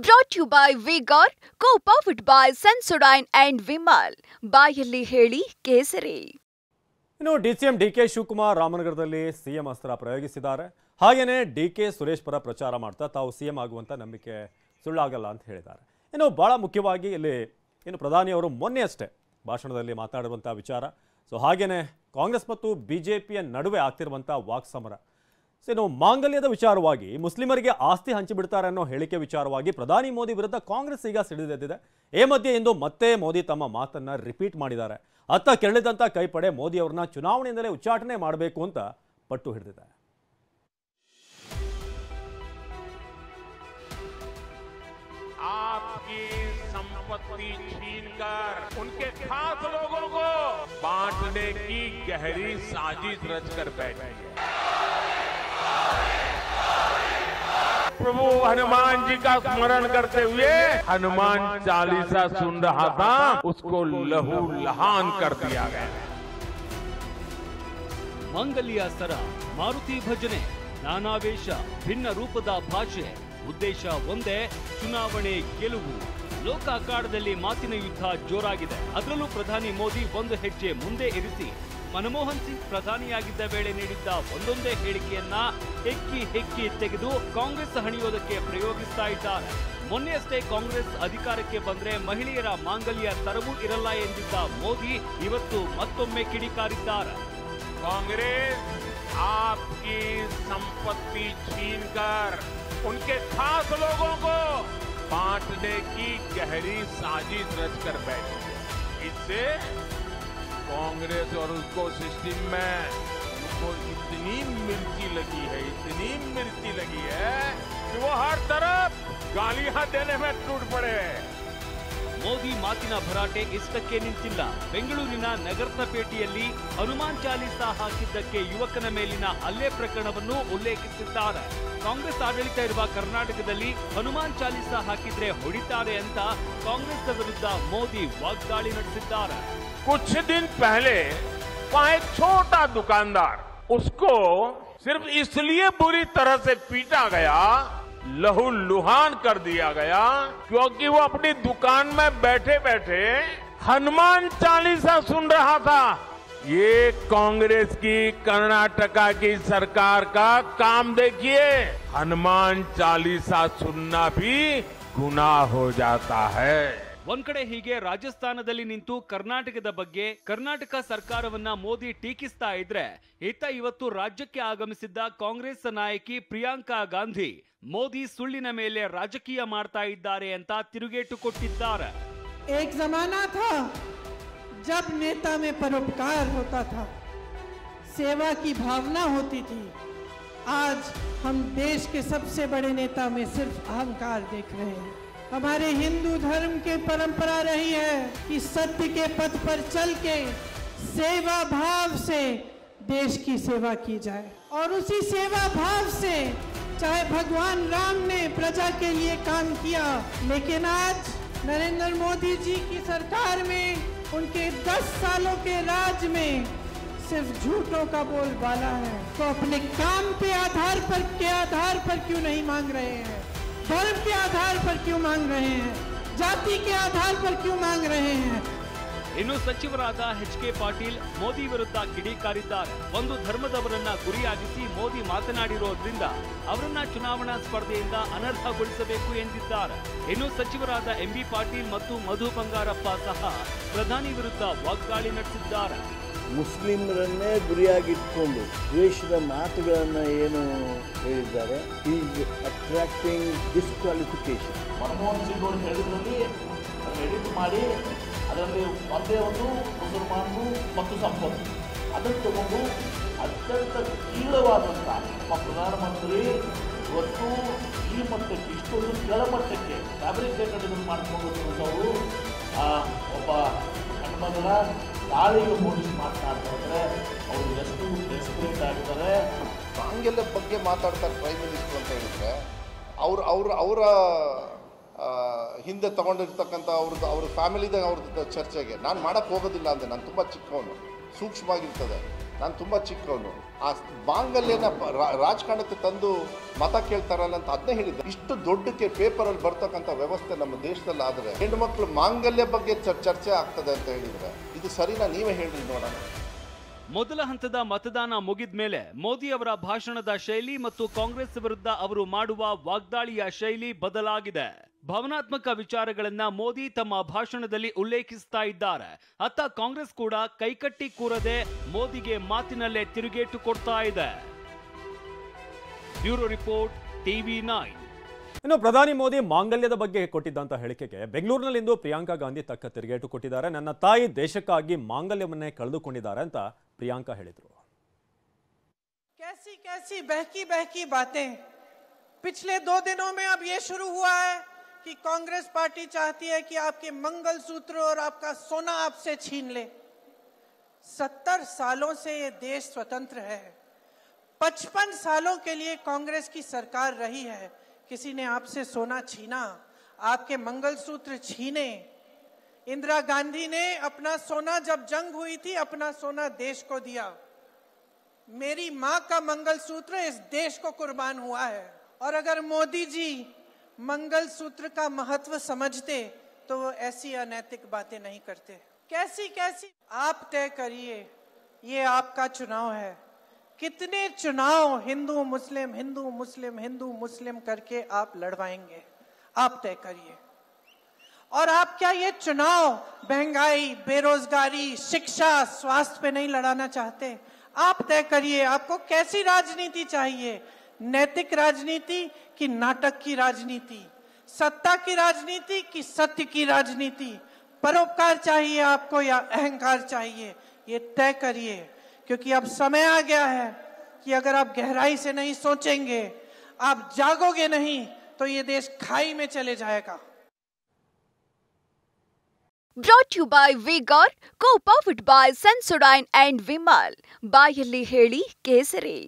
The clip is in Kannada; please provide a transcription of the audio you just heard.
Brought to you by Vigor, co-powered by Sensodyne and Vimal. ಬಾಯಲ್ಲಿ ಹೇಳಿ ಕೇಸರಿ. ಇನ್ನು ಡಿಸಿಎಂ ಡಿಕೆ ಶಿವಕುಮಾರ್ ರಾಮನಗರದಲ್ಲಿ ಸಿಎಂ ಅಸ್ತ್ರ ಪ್ರಯೋಗಿಸಿದ್ದಾರೆ. ಹಾಗೇನೇ ಡಿಕೆ ಸುರೇಶ್ ಪರ ಪ್ರಚಾರ ಮಾಡ್ತಾ ತಾವು ಸಿಎಂ ಆಗುವಂತ ನಂಬಿಕೆ ಸುಳ್ಳಾಗಲ್ಲ ಅಂತ ಹೇಳಿದ್ದಾರೆ. ಇನ್ನು ಬಹಳ ಮುಖ್ಯವಾಗಿ ಇಲ್ಲಿ ಪ್ರಧಾನಿಯವರು ಮೊನ್ನೆ ಅಷ್ಟೇ ಭಾಷಣದಲ್ಲಿ ಮಾತನಾಡಿರುವಂತ ವಿಚಾರ. ಸೊ ಹಾಗೇನೇ ಕಾಂಗ್ರೆಸ್ ಮತ್ತು ಬಿಜೆಪಿಯ ನಡುವೆ ಆಗ್ತಿರುವಂತ ವಾಕ್ಸಮರ. ಇನ್ನು ಮಾಂಗಲ್ಯದ ವಿಚಾರವಾಗಿ ಮುಸ್ಲಿಮರಿಗೆ ಆಸ್ತಿ ಹಂಚಿಬಿಡ್ತಾರೆ ಅನ್ನೋ ಹೇಳಿಕೆ ವಿಚಾರವಾಗಿ ಪ್ರಧಾನಿ ಮೋದಿ ವಿರುದ್ಧ ಕಾಂಗ್ರೆಸ್ ಈಗ ಸಿಡಿದೆದ್ದಿದೆ. ಈ ಮಧ್ಯೆ ಇಂದು ಮತ್ತೆ ಮೋದಿ ತಮ್ಮ ಮಾತನ್ನ ರಿಪೀಟ್ ಮಾಡಿದ್ದಾರೆ. ಅತ್ತ ಕೆರಳಿದಂತ ಕೈಪಡೆ ಮೋದಿ ಅವರನ್ನ ಚುನಾವಣೆಯಿಂದಲೇ ಉಚ್ಚಾಟನೆ ಮಾಡಬೇಕು ಅಂತ ಪಟ್ಟು ಹಿಡಿದಿದೆ. आपकी संपत्ति छीनकर उनके खास लोगों को बांटने की गहरी साजिश रचकर बैठी है। प्रभु हनुमान जी का स्मरण करते हुए हनुमान चालीसा सुन रहा था, उसको लहू लहान कर दिया गया। ಮಂಗಲ್ಯ ಸರ, ಮಾರುತಿ ಭಜನೆ, ನಾನಾವೇಶ, ಭಿನ್ನ ರೂಪದ ಭಾಷೆ, ಉದ್ದೇಶ ಒಂದೇ, ಚುನಾವಣೆ ಗೆಲುವು. ಲೋಕ ಅಖಾಡದಲ್ಲಿ ಮಾತಿನ ಯುದ್ಧ ಜೋರಾಗಿದೆ. ಅದರಲ್ಲೂ ಪ್ರಧಾನಿ ಮೋದಿ ಒಂದು ಹೆಜ್ಜೆ ಮುಂದೆ ಇರಿಸಿ ಮನಮೋಹನ್ ಸಿಂಗ್ ಪ್ರಧಾನಿಯಾಗಿದ್ದ ವೇಳೆ ನೀಡಿದ್ದ ಒಂದೊಂದೇ ಹೇಳಿಕೆಯನ್ನ ಹೆಕ್ಕಿ ತೆಗೆದು ಕಾಂಗ್ರೆಸ್ ಹಣಿಯೋದಕ್ಕೆ ಪ್ರಯೋಗಿಸ್ತಾ ಇದ್ದಾರೆ. ಮೊನ್ನೆಯಷ್ಟೇ ಕಾಂಗ್ರೆಸ್ ಅಧಿಕಾರಕ್ಕೆ ಬಂದ್ರೆ ಮಹಿಳೆಯರ ಮಾಂಗಲ್ಯ ತರವೂ ಇರಲ್ಲ ಎಂದಿದ್ದ ಮೋದಿ ಇವತ್ತು ಮತ್ತೊಮ್ಮೆ ಕಿಡಿಕಾರಿದ್ದಾರೆ. कांग्रेस आपकी संपत्ति छीनकर उनके खास लोगों को बांटने की गहरी साजिश रचकर बैठी है। इससे कांग्रेस और उसको सिस्टम में उनको इतनी मिर्ची लगी है कि वो हर तरफ गालियां देने में टूट पड़े। ಮೋದಿ ಮಾತಿನ ಭರಾಟೆ ಇಷ್ಟಕ್ಕೆ ನಿಂತಿಲ್ಲ. ಬೆಂಗಳೂರಿನ ನಗರಪೇಟೆಯಲ್ಲಿ ಹನುಮಾನ್ ಚಾಲೀಸಾ ಹಾಕಿದ್ದಕ್ಕೆ ಯುವಕನ ಮೇಲಿನ ಹಲ್ಲೆ ಪ್ರಕರಣವನ್ನು ಉಲ್ಲೇಖಿಸಿದ್ದಾರೆ. ಕಾಂಗ್ರೆಸ್ ಆಡಳಿತ ಇರುವ ಕರ್ನಾಟಕದಲ್ಲಿ ಹನುಮಾನ್ ಚಾಲೀಸಾ ಹಾಕಿದ್ರೆ ಹೊಡಿತಾರೆ ಅಂತ ಕಾಂಗ್ರೆಸ್ ವಿರುದ್ಧ ಮೋದಿ ವಾಗ್ದಾಳಿ ನಡೆಸಿದ್ದಾರೆ. कुछ दिन पहले वहां एक छोटा दुकानदार, उसको सिर्फ इसलिए बुरी तरह से पीटा गया, लहू लुहान कर दिया गया, क्योंकि वो अपनी दुकान में बैठे बैठे हनुमान चालीसा सुन रहा था। ये कांग्रेस की कर्नाटका की सरकार का काम देखिए, हनुमान चालीसा सुनना भी गुनाह हो जाता है। ಒಂದ್ ಕಡೆ ಹೀಗೆ ರಾಜಸ್ಥಾನದಲ್ಲಿ ನಿಂತು ಕರ್ನಾಟಕದ ಬಗ್ಗೆ ಕರ್ನಾಟಕ ಸರ್ಕಾರವನ್ನ ಮೋದಿ ಟೀಕಿಸ್ತಾ ಇದ್ರೆ, ಇತ್ತ ಇವತ್ತು ರಾಜ್ಯಕ್ಕೆ ಆಗಮಿಸಿದ್ದ ಕಾಂಗ್ರೆಸ್ ನಾಯಕಿ ಪ್ರಿಯಾಂಕಾ ಗಾಂಧಿ ಮೋದಿ ಸುಳ್ಳಿನ ಮೇಲೆ ರಾಜಕೀಯ ಮಾಡ್ತಾ ಇದ್ದಾರೆ ಅಂತ ತಿರುಗೇಟು ಕೊಟ್ಟಿದ್ದಾರೆ. एक जमाना था जब नेता में परोपकार होता था, सेवा की भावना होती थी. आज हम देश के सबसे बड़े नेता में सिर्फ अहंकार देख रहे हैं. हमारे हिंदू धर्म की परंपरा रही है कि सत्य के पथ पर चल के सेवा भाव से देश की सेवा की जाए, और उसी सेवा भाव से चाहे भगवान राम ने प्रजा के लिए काम किया, लेकिन आज नरेंद्र मोदी जी की सरकार में उनके 10 सालों के राज में सिर्फ झूठों का बोलबाला है. तो अपने काम के आधार पर क्यों नहीं मांग रहे हैं? धर्म के आधार पर क्यों मांग रहे हैं? जाति के आधार पर क्यों मांग रहे हैं? ಇನ್ನು ಸಚಿವರಾದ ಎಚ್.ಕೆ. ಪಾಟೀಲ್ ಮೋದಿ ವಿರುದ್ಧ ಕಿಡಿಕಾರಿದ್ದಾರೆ. ಒಂದು ಧರ್ಮದವರನ್ನ ಗುರಿಯಾಗಿಸಿ ಮೋದಿ ಮಾತನಾಡಿರೋದ್ರಿಂದ ಅವರನ್ನ ಚುನಾವಣಾ ಸ್ಪರ್ಧೆಯಿಂದ ಅನರ್ಹಗೊಳಿಸಬೇಕು ಎಂದಿದ್ದಾರೆ. ಇನ್ನು ಸಚಿವರಾದ ಎಂ.ಬಿ. ಪಾಟೀಲ್ ಮತ್ತು ಮಧು ಬಂಗಾರಪ್ಪ ಸಹ ಪ್ರಧಾನಿ ವಿರುದ್ಧ ವಾಗ್ದಾಳಿ ನಡೆಸಿದ್ದಾರೆ. ಮುಸ್ಲಿಮರನ್ನೇ ಗುರಿಯಾಗಿಟ್ಕೊಂಡು ದ್ವೇಷದ ಮಾತುಗಳನ್ನು ಏನು ಹೇಳಿದ್ದಾರೆ, is attracting disqualification. Manmohan Singh ಅವರು ಹೇಳಿದ್ರಲ್ಲಿ ಅದನ್ನು ಎಡಿಟ್ ಮಾಡಿ ಅದರಲ್ಲಿ ಒಂದೇ ಒಂದು ಮುಸಲ್ಮಾನರು ಮತ್ತು ಸಂಪತ್ತು ಅದನ್ನು ತಗೊಂಡು ಅತ್ಯಂತ ತೀವ್ರವಾದಂಥ ನಮ್ಮ ಪ್ರಧಾನಮಂತ್ರಿ ಇವತ್ತು ಈ ಮಟ್ಟಕ್ಕೆ ಇಷ್ಟೊಂದು ಕೆಳಮಟ್ಟಕ್ಕೆ ಫ್ಯಾಬ್ರಿಕೇಟೆಡ್ ಇದನ್ನು ಮಾಡಿಕೊಂಡು ಅವರು ಒಬ್ಬ ಹೆಣ್ಮಗಳ ತಾಳಿಗೆ ಹೋಲಿಸಿ ಮಾತನಾಡ್ತಾ ಇದ್ದಾರೆ. ಅವರು ಎಷ್ಟು ಡೆಸ್ಪರೇಟ್ ಆಗಿದ್ದಾರೆ. ಮಾಂಗಲ್ಯದ ಬಗ್ಗೆ ಮಾತಾಡ್ತಾರೆ ಪ್ರೈಮ್ ಮಿನಿಸ್ಟರ್ ಅಂತ ಹೇಳಿದ್ರೆ, ಅವರ ಹಿಂದೆ ತಗೊಂಡಿರ್ತಕ್ಕಂಥ ಅವ್ರ ಫ್ಯಾಮಿಲಿದಾಗ ಅವ್ರದ್ದು ಚರ್ಚೆಗೆ ನಾನು ಮಾಡೋಕ್ಕೆ ಹೋಗೋದಿಲ್ಲ ಅಂದೆ. ನಾನು ತುಂಬ ಚಿಕ್ಕವನು, ಸೂಕ್ಷ್ಮವಾಗಿರ್ತದೆ. ನಾನು ತುಂಬ ಚಿಕ್ಕವನು. ಆ ಮಾಂಗಲ್ಯನ ರಾಜಕಾರಣಕ್ಕೆ ತಂದು ಮತ ಕೇಳ್ತಾರಲ್ಲ ಅಂತ ಅದನ್ನೇ ಹೇಳಿದ್ದೆ. ಇಷ್ಟು ದೊಡ್ಡಕ್ಕೆ ಪೇಪರಲ್ಲಿ ಬರ್ತಕ್ಕಂಥ ವ್ಯವಸ್ಥೆ ನಮ್ಮ ದೇಶದಲ್ಲಿ ಆದರೆ ಹೆಣ್ಣುಮಕ್ಳು ಮಾಂಗಲ್ಯ ಬಗ್ಗೆ ಚರ್ಚೆ ಆಗ್ತದೆ ಅಂತ ಹೇಳಿದರೆ ಇದು ಸರಿನಾ? ನೀವೇ ಹೇಳಿ ನೋಡೋಣ. ಮೊದಲ ಹಂತದ ಮತದಾನ ಮುಗಿದ ಮೇಲೆ ಮೋದಿ ಅವರ ಭಾಷಣದ ಶೈಲಿ ಮತ್ತು ಕಾಂಗ್ರೆಸ್ ವಿರುದ್ಧ ಅವರು ಮಾಡುವ ವಾಗ್ದಾಳಿಯ ಶೈಲಿ ಬದಲಾಗಿದೆ. ಭಾವನಾತ್ಮಕ ವಿಚಾರಗಳನ್ನ ಮೋದಿ ತಮ್ಮ ಭಾಷಣದಲ್ಲಿ ಉಲ್ಲೇಖಿಸ್ತಾ ಇದ್ದಾರೆ. ಅತ್ತ ಕಾಂಗ್ರೆಸ್ ಕೂಡ ಕೈಕಟ್ಟಿ ಕೂರದೆ ಮೋದಿಗೆ ಮಾತಿನಲ್ಲೇ ತಿರುಗೇಟು ಕೊಡ್ತಾ ಇದೆ. Bureau report, TV9. ಇನ್ನು ಪ್ರಧಾನಿ ಮೋದಿ ಮಾಂಗಲ್ಯದ ಬಗ್ಗೆ ಕೊಟ್ಟಿದ್ದಂತ ಹೇಳಿಕೆಗೆ ಬೆಂಗಳೂರಿನಲ್ಲಿಂದು ಪ್ರಿಯಾಂಕಾ ಗಾಂಧಿ ತಕ್ಕ ತಿರುಗೇಟು ಕೊಟ್ಟಿದ್ದಾರೆ. ನನ್ನ ತಾಯಿ ದೇಶಕ್ಕಾಗಿ ಮಾಂಗಲ್ಯವನ್ನೇ ಕಳೆದುಕೊಂಡಿದ್ದಾರೆ ಅಂತ ಪ್ರಿಯಾಂಕಾ ಹೇಳಿದರು. कैसी कैसी बहकी बहकी बातें पिछले 2 दिनों में अब ये शुरू हुआ है कि कांग्रेस पार्टी चाहती है कि आपके मंगलसूत्र और आपका सोना आपसे छीन ले। 70 सालों से ये देश स्वतंत्र है, 55 सालों के लिए कांग्रेस की सरकार रही है। किसी ने आपसे सोना छीना, आपके मंगलसूत्र छीने? इंदिरा गांधी ने अपना सोना, जब जंग हुई थी, अपना सोना देश को दिया। मेरी मां का मंगलसूत्र इस देश को कुर्बान हुआ है। और अगर मोदी जी मंगलसूत्र का महत्व समझते तो वो ऐसी अनैतिक बातें नहीं करते। कैसी कैसी आप तय करिए, ये आपका चुनाव है। कितने चुनाव हिंदू मुस्लिम हिंदू मुस्लिम हिंदू मुस्लिम करके आप लड़वाएंगे? आप तय करिए। और आप क्या ये चुनाव महंगाई, बेरोजगारी, शिक्षा, स्वास्थ्य पे नहीं लड़ाना चाहते? आप तय करिए, आपको कैसी राजनीति चाहिए? नैतिक राजनीति कि नाटक की राजनीति? सत्ता की राजनीति कि सत्य की राजनीति? परोपकार चाहिए आपको या अहंकार चाहिए? ये तय करिए, क्योंकि अब समय आ गया है कि अगर आप गहराई से नहीं सोचेंगे, आप जागोगे नहीं, तो ये देश खाई में चले जाएगा। Brought to you by Vigor, co-powered by Sensodyne and Vimal. ಬಾಯಲ್ಲಿ ಹೇಳಿ ಕೇಸರಿ.